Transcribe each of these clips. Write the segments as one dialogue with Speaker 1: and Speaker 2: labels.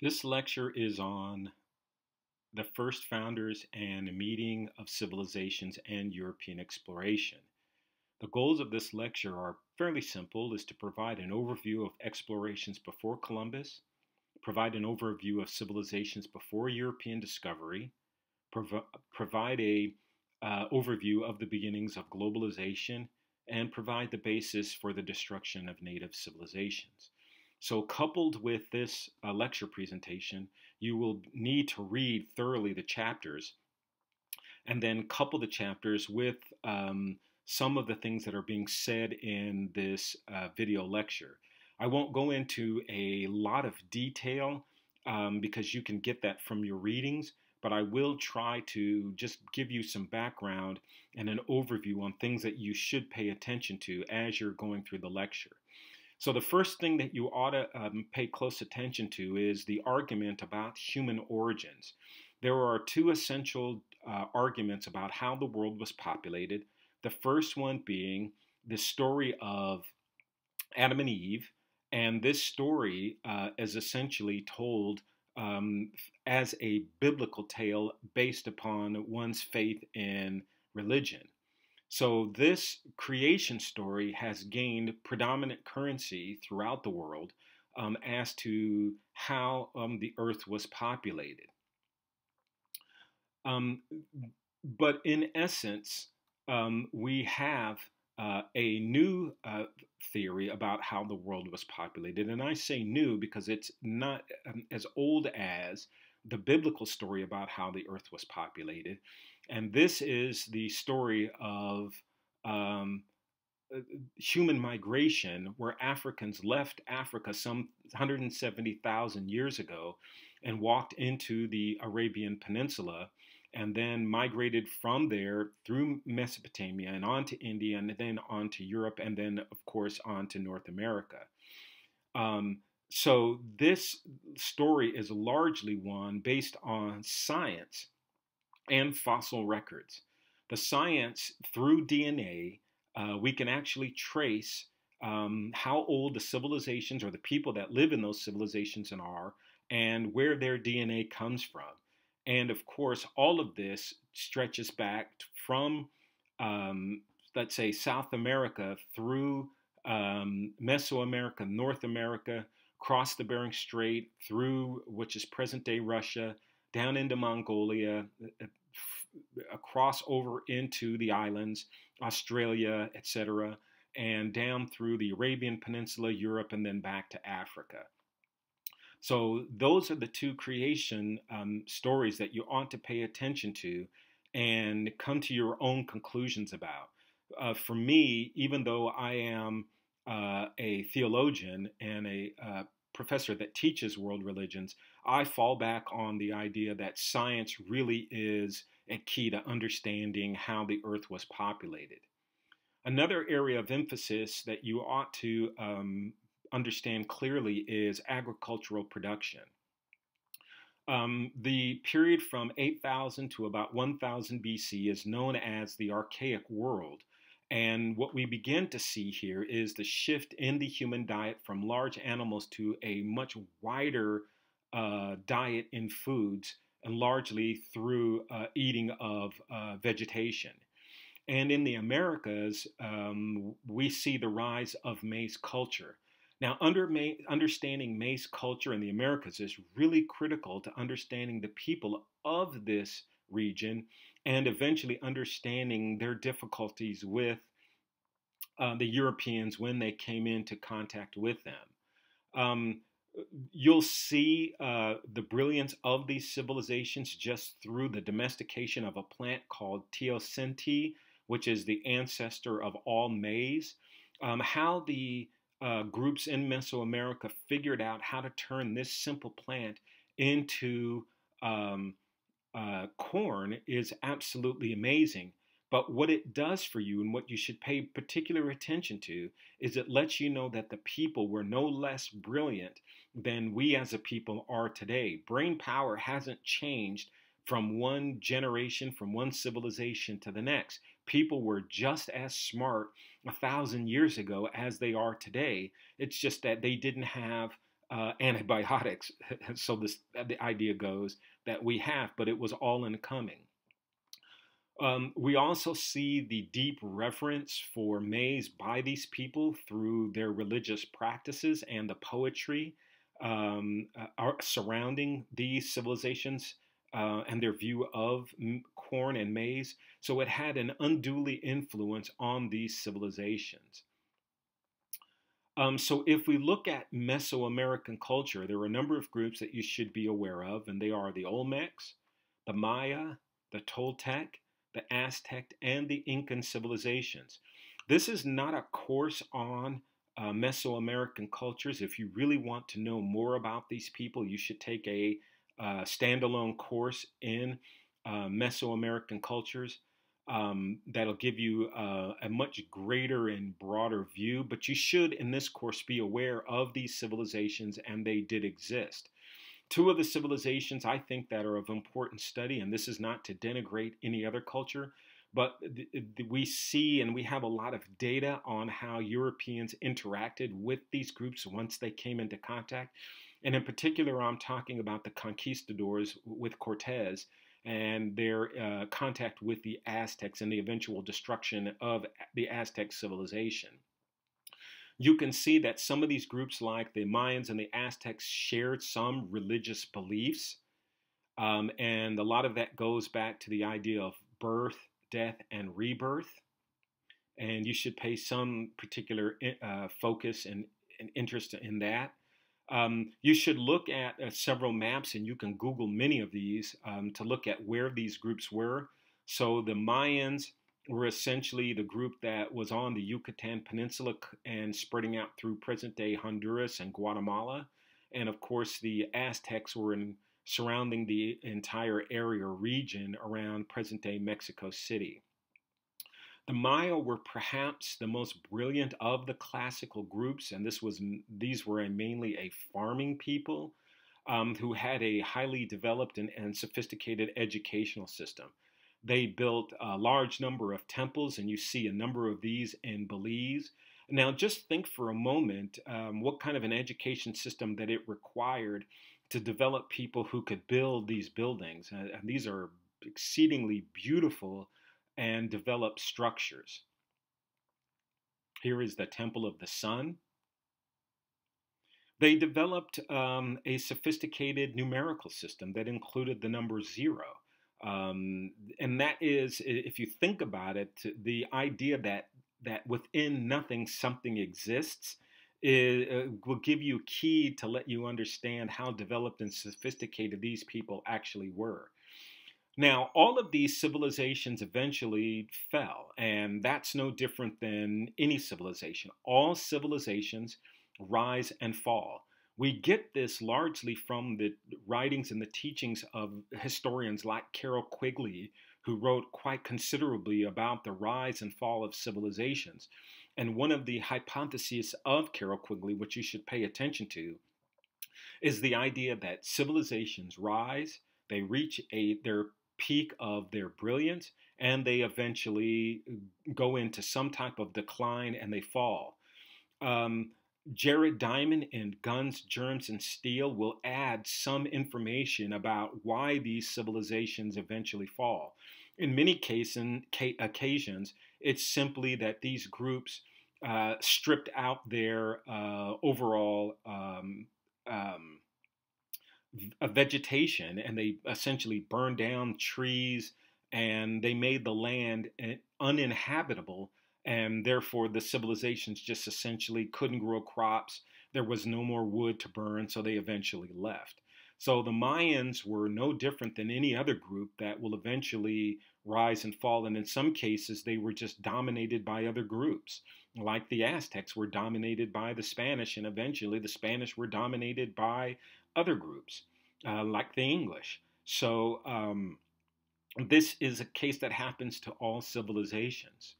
Speaker 1: This lecture is on the first founders and a meeting of civilizations and European exploration. The goals of this lecture are fairly simple, is to provide an overview of explorations before Columbus, provide an overview of civilizations before European discovery, provide a overview of the beginnings of globalization, and provide the basis for the destruction of native civilizations. So coupled with this lecture presentation, you will need to read thoroughly the chapters and then couple the chapters with some of the things that are being said in this video lecture. I won't go into a lot of detail because you can get that from your readings, but I will try to just give you some background and an overview on things that you should pay attention to as you're going through the lecture. So the first thing that you ought to pay close attention to is the argument about human origins. There are two essential arguments about how the world was populated. The first one being the story of Adam and Eve, and this story is essentially told as a biblical tale based upon one's faith in religion. So this creation story has gained predominant currency throughout the world as to how the earth was populated. But in essence, we have a new theory about how the world was populated. And I say new because it's not as old as the biblical story about how the earth was populated. And this is the story of human migration, where Africans left Africa some 170,000 years ago and walked into the Arabian Peninsula and then migrated from there through Mesopotamia and on to India and then on to Europe and then, of course, on to North America. So this story is largely one based on science and fossil records. The science, through DNA, we can actually trace how old the civilizations or the people that live in those civilizations are and where their DNA comes from. And of course, all of this stretches back from, let's say, South America through Mesoamerica, North America, across the Bering Strait, through which is present-day Russia, down into Mongolia, across over into the islands, Australia, etc., and down through the Arabian Peninsula, Europe, and then back to Africa. So those are the two creation stories that you ought to pay attention to and come to your own conclusions about. For me, even though I am a theologian and a professor that teaches world religions, I fall back on the idea that science really is a key to understanding how the earth was populated. Another area of emphasis that you ought to understand clearly is agricultural production. The period from 8,000 to about 1,000 BC is known as the Archaic world. And what we begin to see here is the shift in the human diet from large animals to a much wider diet in foods, and largely through eating of vegetation. And in the Americas, we see the rise of maize culture. Now, understanding maize culture in the Americas is really critical to understanding the people of this region and eventually understanding their difficulties with the Europeans when they came into contact with them. You'll see the brilliance of these civilizations just through the domestication of a plant called teosinte, which is the ancestor of all maize. How the groups in Mesoamerica figured out how to turn this simple plant into corn is absolutely amazing. But what it does for you and what you should pay particular attention to is it lets you know that the people were no less brilliant than we as a people are today. Brain power hasn't changed from one generation, from one civilization to the next. People were just as smart 1,000 years ago as they are today. It's just that they didn't have antibiotics. So the idea goes that we have, but it was all incoming. We also see the deep reverence for maize by these people through their religious practices and the poetry surrounding these civilizations and their view of corn and maize. So it had an unduly influence on these civilizations. So if we look at Mesoamerican culture, there are a number of groups that you should be aware of, and they are the Olmecs, the Maya, the Toltec, the Aztec, and the Incan civilizations. This is not a course on Mesoamerican cultures. If you really want to know more about these people, you should take a standalone course in Mesoamerican cultures. That'll give you a much greater and broader view, but you should, in this course, be aware of these civilizations, and they did exist. Two of the civilizations I think that are of important study, and this is not to denigrate any other culture, but we see and we have a lot of data on how Europeans interacted with these groups once they came into contact. And in particular, I'm talking about the conquistadors with Cortez and their contact with the Aztecs and the eventual destruction of the Aztec civilization. You can see that some of these groups, like the Mayans and the Aztecs, shared some religious beliefs. And a lot of that goes back to the idea of birth, death, and rebirth. And you should pay some particular focus and interest in that. You should look at several maps, and you can Google many of these to look at where these groups were. So the Mayans were essentially the group that was on the Yucatan Peninsula and spreading out through present-day Honduras and Guatemala. And of course, the Aztecs were surrounding the entire area region around present-day Mexico City. The Maya were perhaps the most brilliant of the classical groups, and these were mainly a farming people who had a highly developed and sophisticated educational system. They built a large number of temples, and you see a number of these in Belize. Now, just think for a moment what kind of an education system that it required to develop people who could build these buildings. And these are exceedingly beautiful and developed structures. Here is the Temple of the Sun. They developed a sophisticated numerical system that included the number 0. And that is, if you think about it, the idea that within nothing something exists will give you a key to let you understand how developed and sophisticated these people actually were. Now, all of these civilizations eventually fell, and that's no different than any civilization. All civilizations rise and fall. We get this largely from the writings and the teachings of historians like Carroll Quigley, who wrote quite considerably about the rise and fall of civilizations. And one of the hypotheses of Carroll Quigley, which you should pay attention to, is the idea that civilizations rise, they reach their peak of their brilliance, and they eventually go into some type of decline and they fall. Jared Diamond in Guns, Germs, and Steel will add some information about why these civilizations eventually fall. In many occasions, it's simply that these groups stripped out their overall vegetation, and they essentially burned down trees, and they made the land uninhabitable. And therefore, the civilizations just essentially couldn't grow crops. There was no more wood to burn, so they eventually left. So the Mayans were no different than any other group that will eventually rise and fall. And in some cases, they were just dominated by other groups. Like the Aztecs were dominated by the Spanish, and eventually the Spanish were dominated by other groups, like the English. So this is a case that happens to all civilizations.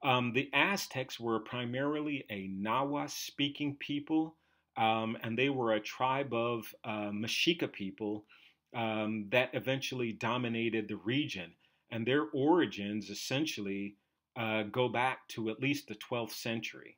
Speaker 1: The Aztecs were primarily a Nahua-speaking people, and they were a tribe of Mexica people that eventually dominated the region. And their origins essentially go back to at least the 12th century.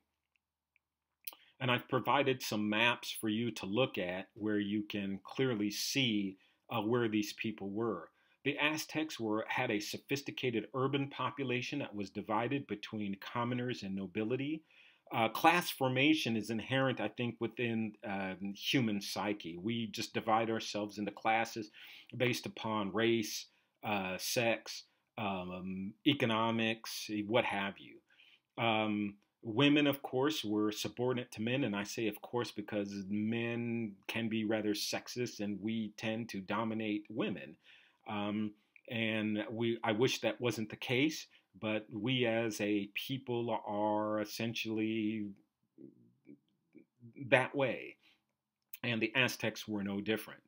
Speaker 1: And I've provided some maps for you to look at where you can clearly see where these people were. The Aztecs had a sophisticated urban population that was divided between commoners and nobility. Class formation is inherent, I think, within human psyche. We just divide ourselves into classes based upon race, sex, economics, what have you. Women, of course, were subordinate to men, and I say of course because men can be rather sexist and we tend to dominate women. Um, I wish that wasn't the case, but we as a people are essentially that way, and the Aztecs were no different.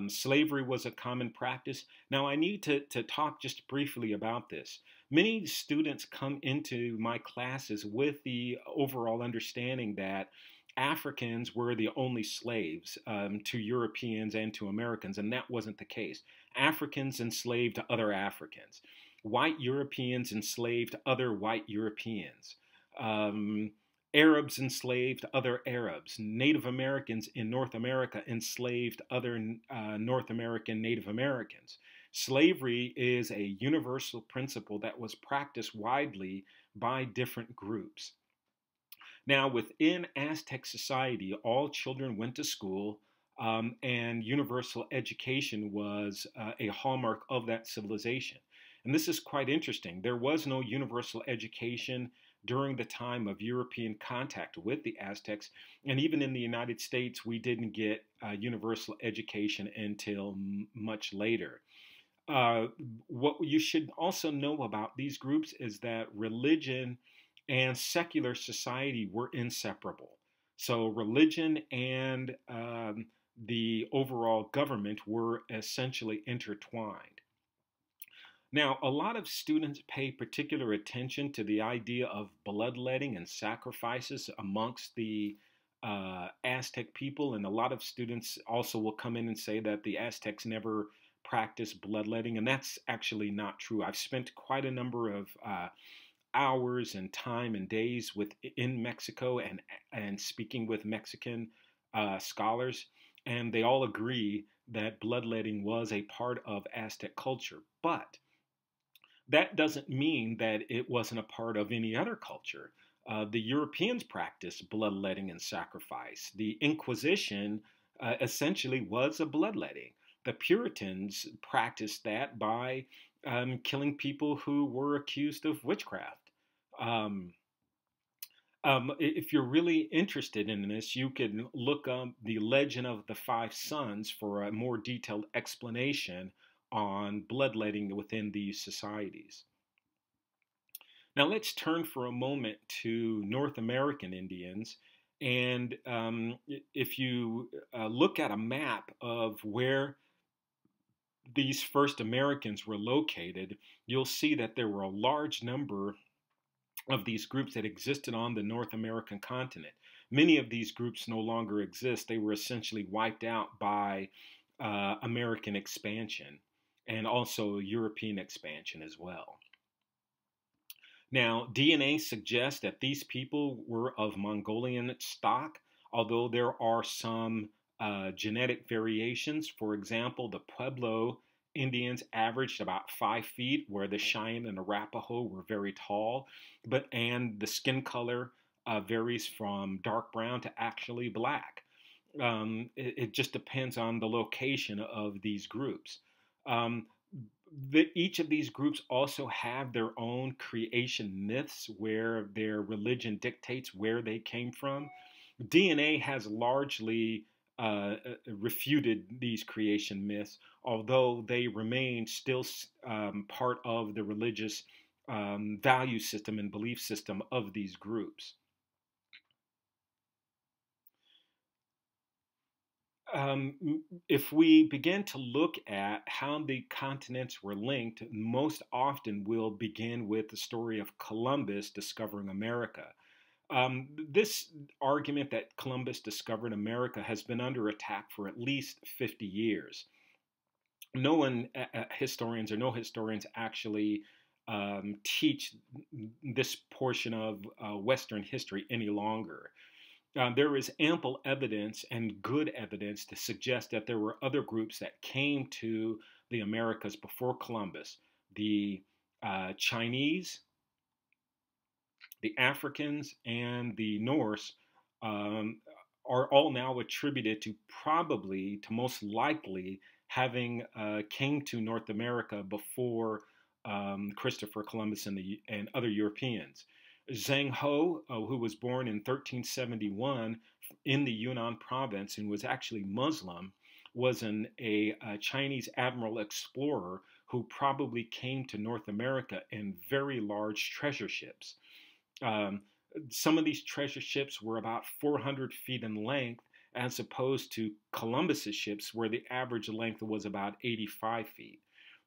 Speaker 1: Slavery was a common practice. Now, I need to talk just briefly about this. Many students come into my classes with the overall understanding that Africans were the only slaves to Europeans and to Americans, and that wasn't the case. Africans enslaved other Africans. White Europeans enslaved other white Europeans. Um, Arabs enslaved other Arabs. Native Americans in North America enslaved other North American Native Americans. Slavery is a universal principle that was practiced widely by different groups. Now, within Aztec society, all children went to school, and universal education was a hallmark of that civilization. And this is quite interesting. There was no universal education during the time of European contact with the Aztecs, and even in the United States, we didn't get universal education until much later. Uh, what you should also know about these groups is that religion and secular society were inseparable. So, religion and the overall government were essentially intertwined. Now, a lot of students pay particular attention to the idea of bloodletting and sacrifices amongst the Aztec people, and a lot of students also will come in and say that the Aztecs never practiced bloodletting, and that's actually not true. I've spent quite a number of hours and time and days in Mexico and speaking with Mexican scholars, and they all agree that bloodletting was a part of Aztec culture, but that doesn't mean that it wasn't a part of any other culture. The Europeans practiced bloodletting and sacrifice. The Inquisition essentially was a bloodletting. The Puritans practiced that by killing people who were accused of witchcraft. Um, if you're really interested in this, you can look up the Legend of the Five Sons for a more detailed explanation on bloodletting within these societies. Now let's turn for a moment to North American Indians. And if you look at a map of where these first Americans were located, you'll see that there were a large number of these groups that existed on the North American continent. Many of these groups no longer exist. They were essentially wiped out by American expansion and also European expansion as well. Now, DNA suggests that these people were of Mongolian stock, although there are some genetic variations. For example, the Pueblo Indians averaged about 5 feet, where the Cheyenne and Arapaho were very tall, and the skin color varies from dark brown to actually black. It just depends on the location of these groups. Um, each of these groups also have their own creation myths where their religion dictates where they came from. DNA has largely refuted these creation myths, although they remain still part of the religious value system and belief system of these groups. If we begin to look at how the continents were linked, most often we'll begin with the story of Columbus discovering America. This argument that Columbus discovered America has been under attack for at least 50 years. No historians actually teach this portion of Western history any longer. there is ample evidence and good evidence to suggest that there were other groups that came to the Americas before Columbus. The Chinese, the Africans, and the Norse um, are all now attributed to probably, to most likely, having came to North America before Christopher Columbus and other Europeans. Zhang Ho, who was born in 1371 in the Yunnan province and was actually Muslim, was a Chinese admiral explorer who probably came to North America in very large treasure ships. Um, some of these treasure ships were about 400 feet in length, as opposed to Columbus's ships, where the average length was about 85 feet.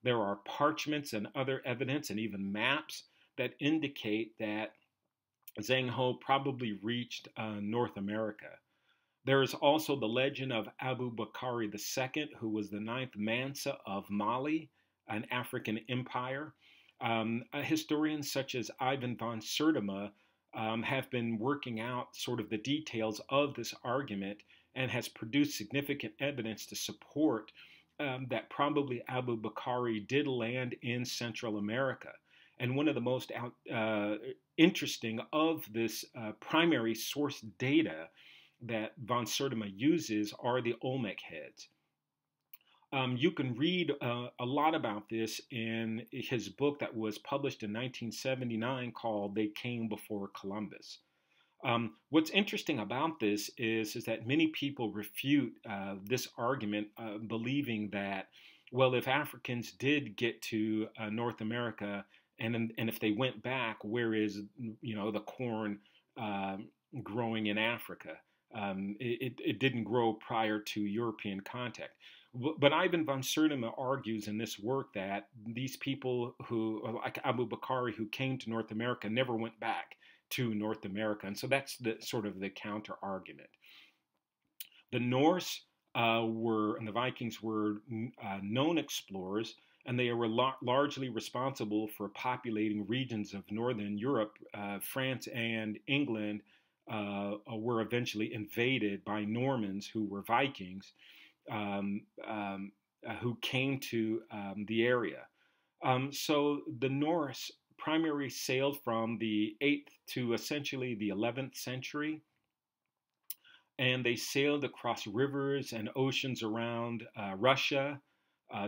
Speaker 1: There are parchments and other evidence, and even maps, that indicate that Zhang Ho probably reached North America. There is also the legend of Abu Bakr II, who was the ninth Mansa of Mali, an African empire. Historians such as Ivan von Sertima have been working out sort of the details of this argument and has produced significant evidence to support that probably Abu Bakr did land in Central America. And one of the most interesting of this primary source data that von Sertima uses are the Olmec heads. You can read a lot about this in his book that was published in 1979 called They Came Before Columbus. What's interesting about this is that many people refute this argument, believing that, well, if Africans did get to North America and if they went back, where is the corn growing in Africa? It didn't grow prior to European contact. But Ivan von Sertima argues in this work that these people who, like Abu Bakr, who came to North America, never went back to North America. And so that's the sort of the counter argument. The Norse and the Vikings were known explorers, and they were largely responsible for populating regions of Northern Europe. France and England were eventually invaded by Normans who were Vikings, who came to the area. So the Norse primarily sailed from the 8th to essentially the 11th century, and they sailed across rivers and oceans around Russia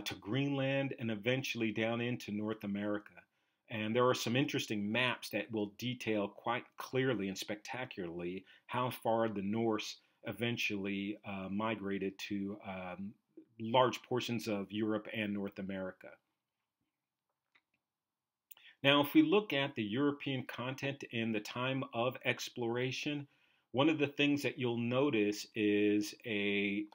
Speaker 1: to Greenland and eventually down into North America. And there are some interesting maps that will detail quite clearly and spectacularly how far the Norse eventually migrated to large portions of Europe and North America. Now, if we look at the European continent in the time of exploration, one of the things that you'll notice is a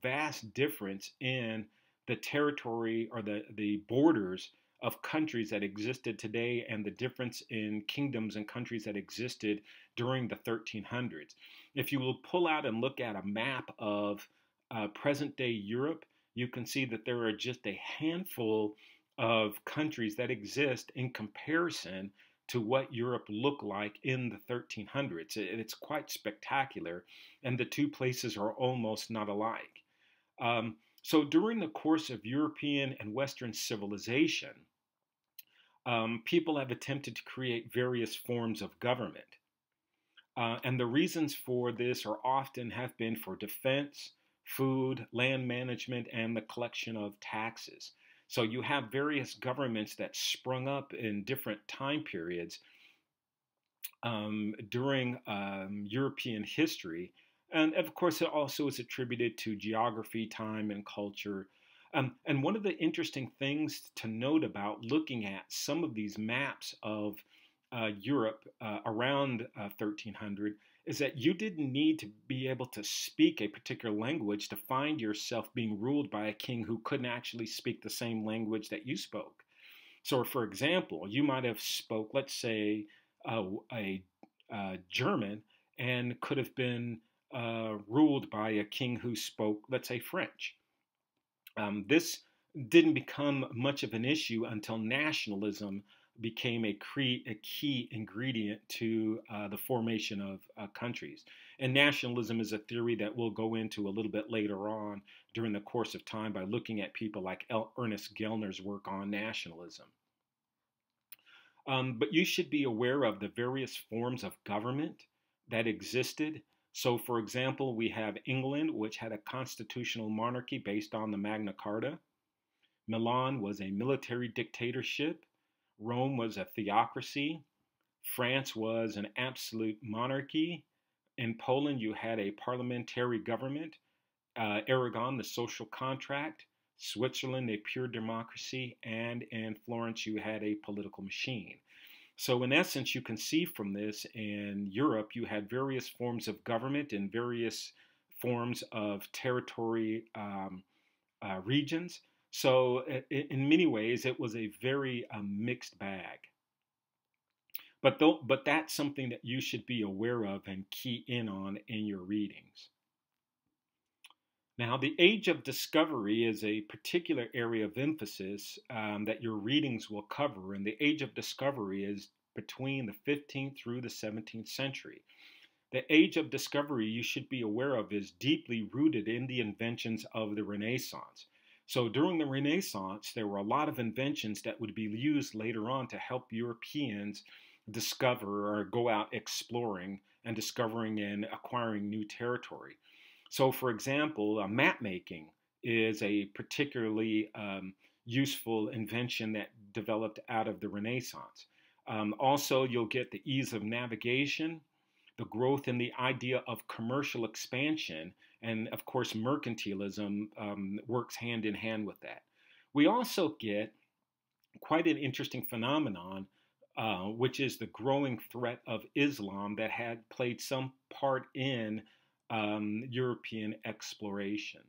Speaker 1: vast difference in the territory or the borders of countries that existed today and the difference in kingdoms and countries that existed during the 1300s. If you will pull out and look at a map of present-day Europe, you can see that there are just a handful of countries that exist in comparison to what Europe looked like in the 1300s. It's quite spectacular, and the two places are almost not alike. So during the course of European and Western civilization, people have attempted to create various forms of government. And the reasons for this are often have been for defense, food, land management, and the collection of taxes. So you have various governments that sprung up in different time periods during European history. And of course, it also is attributed to geography, time, and culture. And one of the interesting things to note about looking at some of these maps of Europe around 1300 is that you didn't need to be able to speak a particular language to find yourself being ruled by a king who couldn't actually speak the same language that you spoke. So, for example, you might have spoke, let's say, a German and could have been ruled by a king who spoke, let's say, French. This didn't become much of an issue until nationalism became a key ingredient to the formation of countries. And nationalism is a theory that we'll go into a little bit later on during the course of time by looking at people like Ernest Gellner's work on nationalism. But you should be aware of the various forms of government that existed. So, for example, we have England, which had a constitutional monarchy based on the Magna Carta. Milan was a military dictatorship. Rome was a theocracy. France was an absolute monarchy. In Poland, you had a parliamentary government. Aragon, the social contract. Switzerland, a pure democracy. And in Florence, you had a political machine. So, in essence, you can see from this in Europe, you had various forms of government and various forms of territory regions. So, in many ways, it was a very mixed bag. But that's something that you should be aware of and key in on in your readings. Now, the Age of Discovery is a particular area of emphasis that your readings will cover, and the Age of Discovery is between the 15th through the 17th century. The Age of Discovery, you should be aware of, is deeply rooted in the inventions of the Renaissance. So during the Renaissance, there were a lot of inventions that would be used later on to help Europeans discover or go out exploring and discovering and acquiring new territory. So, for example, map making is a particularly useful invention that developed out of the Renaissance. Also, you'll get the ease of navigation, the growth in the idea of commercial expansion, and of course, mercantilism works hand in hand with that. We also get quite an interesting phenomenon, which is the growing threat of Islam that had played some part in European exploration.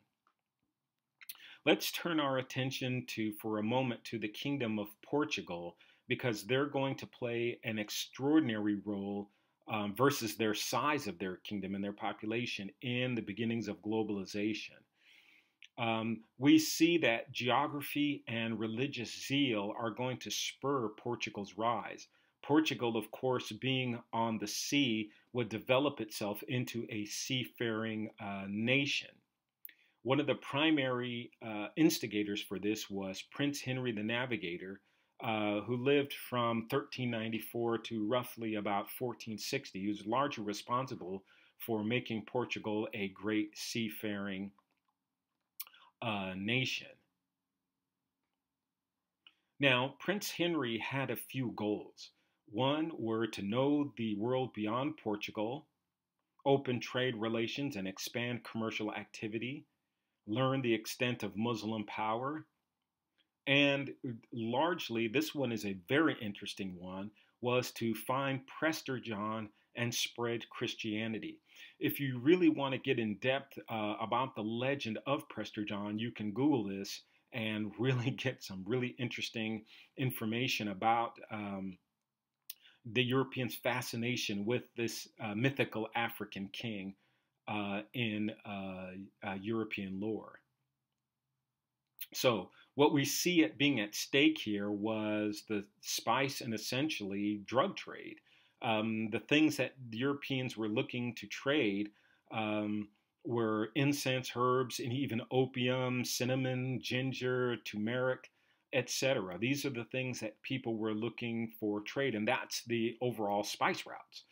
Speaker 1: Let's turn our attention for a moment to the Kingdom of Portugal, because they're going to play an extraordinary role versus their size of their kingdom and their population in the beginnings of globalization. We see that geography and religious zeal are going to spur Portugal's rise. Portugal, of course, being on the sea, would develop itself into a seafaring nation. One of the primary instigators for this was Prince Henry the Navigator, who lived from 1394 to roughly about 1460. He was largely responsible for making Portugal a great seafaring nation. Now, Prince Henry had a few goals. One were to know the world beyond Portugal, open trade relations and expand commercial activity, learn the extent of Muslim power, and largely, this one is a very interesting one, was to find Prester John and spread Christianity. If you really want to get in depth about the legend of Prester John, you can Google this and really get some really interesting information about the Europeans' fascination with this mythical African king in European lore. So what we see it being at stake here was the spice and essentially drug trade. The things that the Europeans were looking to trade were incense, herbs, and even opium, cinnamon, ginger, turmeric, etc. These are the things that people were looking for trade, and that's the overall spice routes.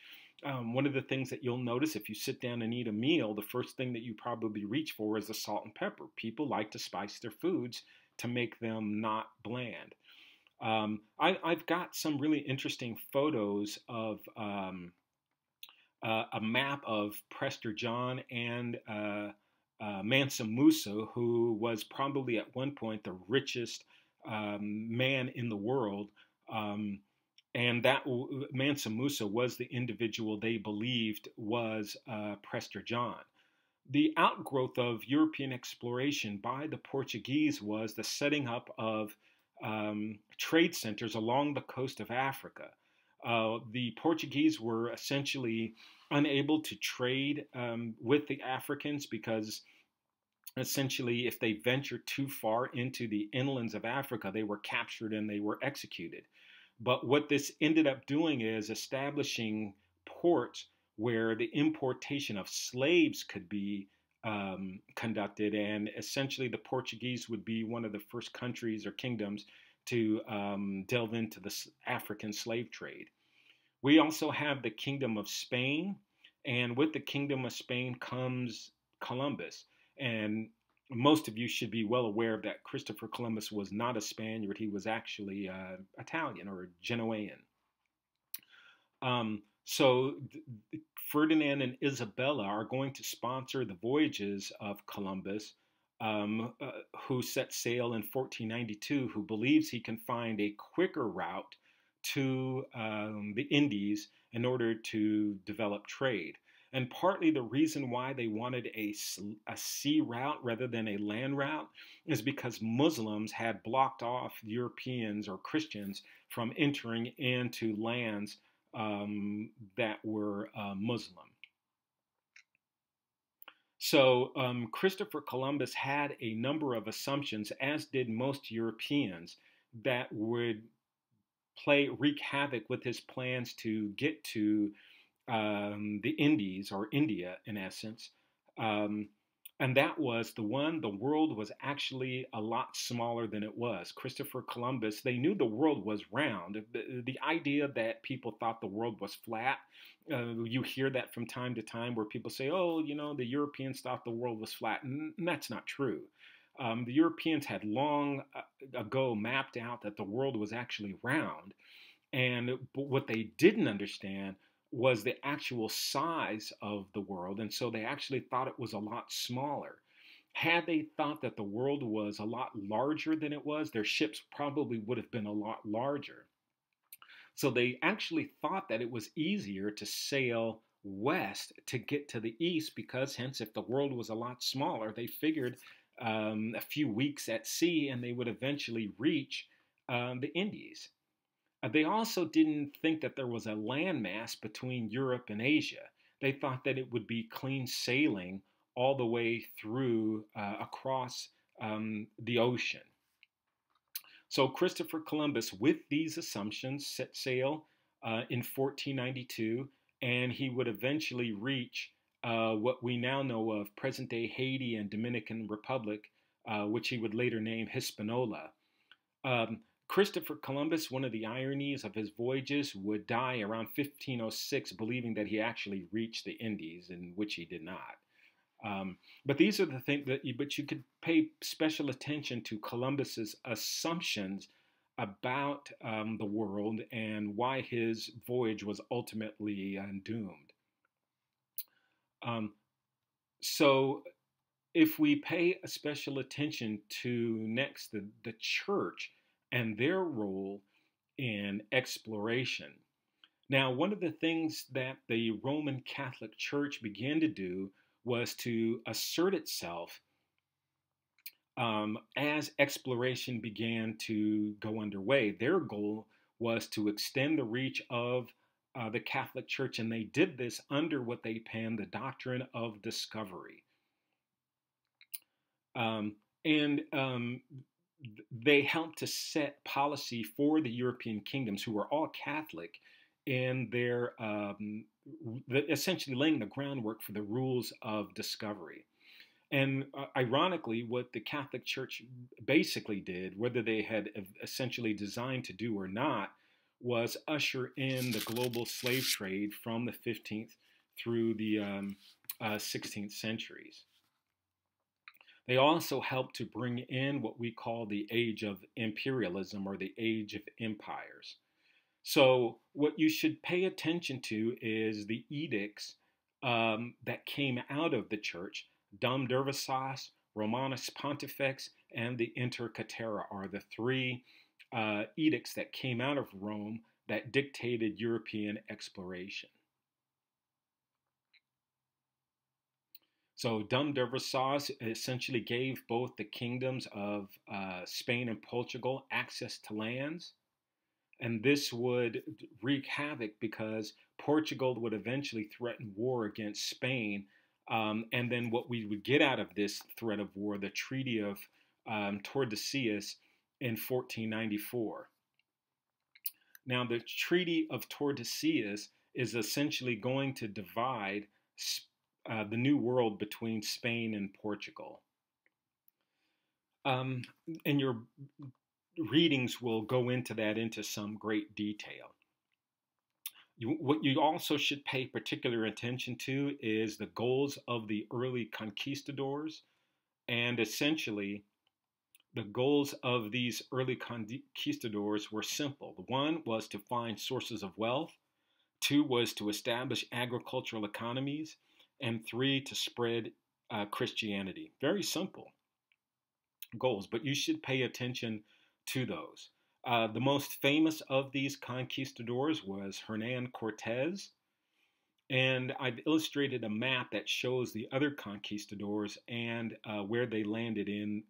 Speaker 1: One of the things that you'll notice if you sit down and eat a meal, the first thing that you probably reach for is the salt and pepper. People like to spice their foods to make them not bland. I've got some really interesting photos of a map of Prester John and Mansa Musa, who was probably at one point the richest man in the world. And that Mansa Musa was the individual they believed was Prester John. The outgrowth of European exploration by the Portuguese was the setting up of trade centers along the coast of Africa. The Portuguese were essentially unable to trade with the Africans because essentially if they ventured too far into the inlands of Africa, they were captured and they were executed. But what this ended up doing is establishing ports where the importation of slaves could be conducted, and essentially the Portuguese would be one of the first countries or kingdoms to delve into the African slave trade. We also have the Kingdom of Spain, and with the Kingdom of Spain comes Columbus. And most of you should be well aware that Christopher Columbus was not a Spaniard, he was actually Italian or Genoan. So Ferdinand and Isabella are going to sponsor the voyages of Columbus, who set sail in 1492, who believes he can find a quicker route to the Indies in order to develop trade. And partly the reason why they wanted a sea route rather than a land route is because Muslims had blocked off Europeans or Christians from entering into lands that were Muslim. So Christopher Columbus had a number of assumptions, as did most Europeans, that would wreak havoc with his plans to get to the Indies, or India in essence. And that was the world was actually a lot smaller than it was. Christopher Columbus, they knew the world was round. The idea that people thought the world was flat, you hear that from time to time where people say, oh, you know, the Europeans thought the world was flat. And that's not true. The Europeans had long ago mapped out that the world was actually round. And what they didn't understand was the actual size of the world. And so they actually thought it was a lot smaller. Had they thought that the world was a lot larger than it was, their ships probably would have been a lot larger. So they actually thought that it was easier to sail west to get to the east, because hence, if the world was a lot smaller, they figured a few weeks at sea and they would eventually reach the Indies. They also didn't think that there was a landmass between Europe and Asia. They thought that it would be clean sailing all the way through across the ocean. So Christopher Columbus, with these assumptions, set sail in 1492, and he would eventually reach what we now know of present-day Haiti and Dominican Republic, which he would later name Hispaniola. Christopher Columbus, one of the ironies of his voyages, would die around 1506, believing that he actually reached the Indies, in which he did not. But these are the things that you could pay special attention to Columbus's assumptions about the world and why his voyage was ultimately doomed. So if we pay a special attention to next the church and their role in exploration. Now, one of the things that the Roman Catholic Church began to do was to assert itself as exploration began to go underway. Their goal was to extend the reach of the Catholic Church, and they did this under what they penned the doctrine of discovery. They helped to set policy for the European kingdoms, who were all Catholic, in their essentially laying the groundwork for the rules of discovery. And ironically, what the Catholic Church basically did, whether they had essentially designed to do or not, was usher in the global slave trade from the 15th through the 16th centuries. They also helped to bring in what we call the age of imperialism, or the age of empires. So what you should pay attention to is the edicts that came out of the church. Dum Dervisas, Romanus Pontifex, and the Inter Caetera are the three edicts that came out of Rome that dictated European exploration. So Dum Dervisas essentially gave both the kingdoms of Spain and Portugal access to lands. And this would wreak havoc because Portugal would eventually threaten war against Spain. And then what we would get out of this threat of war, the Treaty of Tordesillas in 1494. Now, the Treaty of Tordesillas is essentially going to divide the New World between Spain and Portugal. And your readings will go into that into some great detail. What you also should pay particular attention to is the goals of the early conquistadors. And essentially, the goals of these early conquistadors were simple. One was to find sources of wealth, two was to establish agricultural economies, and three, to spread Christianity. Very simple goals, but you should pay attention to those. The most famous of these conquistadors was Hernan Cortez, and I've illustrated a map that shows the other conquistadors and where they landed in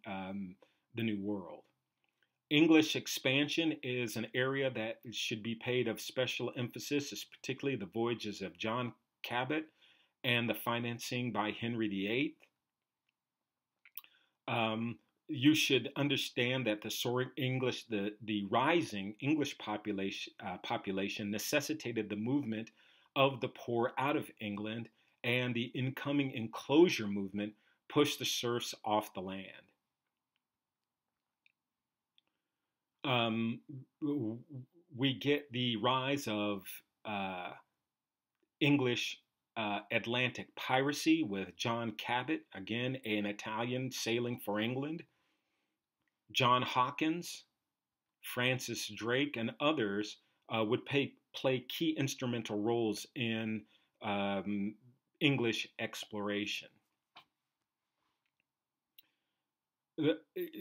Speaker 1: the New World. English expansion is an area that should be paid of special emphasis, particularly the voyages of John Cabot and the financing by Henry VIII. You should understand that the soaring English, the rising English population necessitated the movement of the poor out of England, and the incoming enclosure movement pushed the serfs off the land. We get the rise of English Atlantic piracy with John Cabot, again an Italian sailing for England. John Hawkins, Francis Drake, and others would play key instrumental roles in English exploration.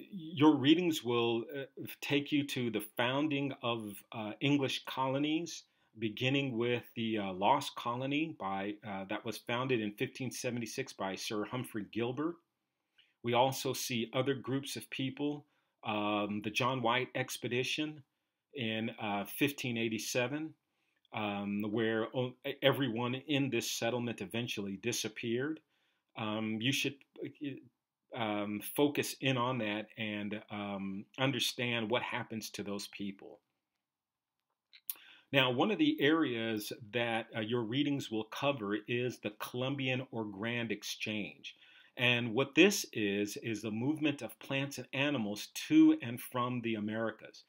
Speaker 1: Your readings will take you to the founding of English colonies, beginning with the Lost Colony that was founded in 1576 by Sir Humphrey Gilbert. We also see other groups of people, the John White expedition in 1587, where everyone in this settlement eventually disappeared. You should focus in on that and understand what happens to those people. Now, one of the areas that your readings will cover is the Columbian or Grand Exchange. And what this is the movement of plants and animals to and from the Americas.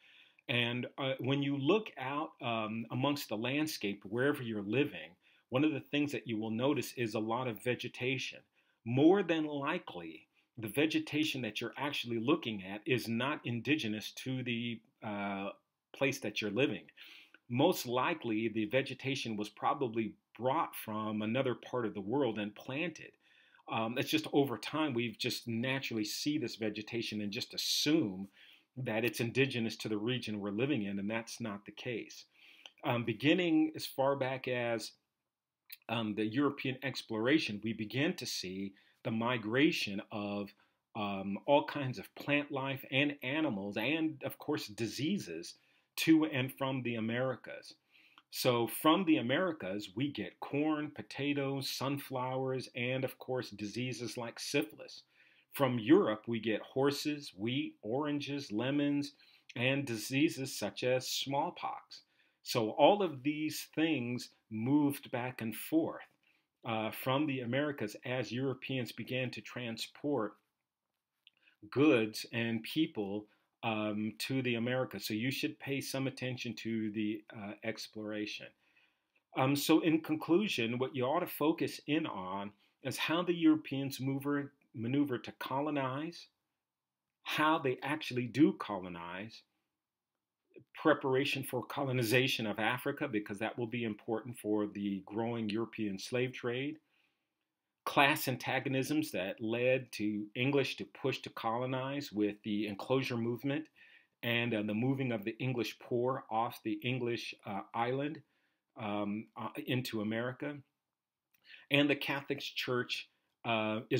Speaker 1: And when you look out amongst the landscape, wherever you're living, one of the things that you will notice is a lot of vegetation. More than likely, the vegetation that you're actually looking at is not indigenous to the place that you're living. Most likely, the vegetation was probably brought from another part of the world and planted. It's just over time, we've just naturally see this vegetation and just assume that it's indigenous to the region we're living in, and that's not the case. Beginning as far back as the European exploration, we began to see the migration of all kinds of plant life and animals, and of course diseases, to and from the Americas. So from the Americas, we get corn, potatoes, sunflowers, and of course diseases like syphilis. From Europe, we get horses, wheat, oranges, lemons, and diseases such as smallpox. So all of these things moved back and forth from the Americas as Europeans began to transport goods and people to the Americas. So you should pay some attention to the exploration. So in conclusion, what you ought to focus in on is how the Europeans maneuver to colonize, how they actually do colonize, preparation for colonization of Africa, because that will be important for the growing European slave trade, class antagonisms that led to English to push to colonize with the enclosure movement and the moving of the English poor off the English island into America, and the Catholic Church's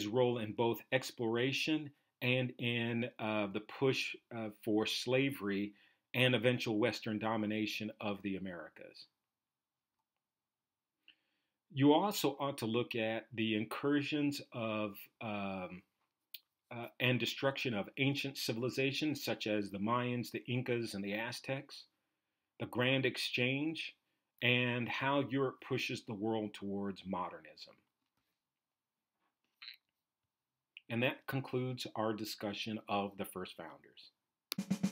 Speaker 1: role in both exploration and in the push for slavery and eventual Western domination of the Americas. You also ought to look at the incursions of and destruction of ancient civilizations such as the Mayans, the Incas, and the Aztecs, the Grand Exchange, and how Europe pushes the world towards modernism. And that concludes our discussion of the first founders.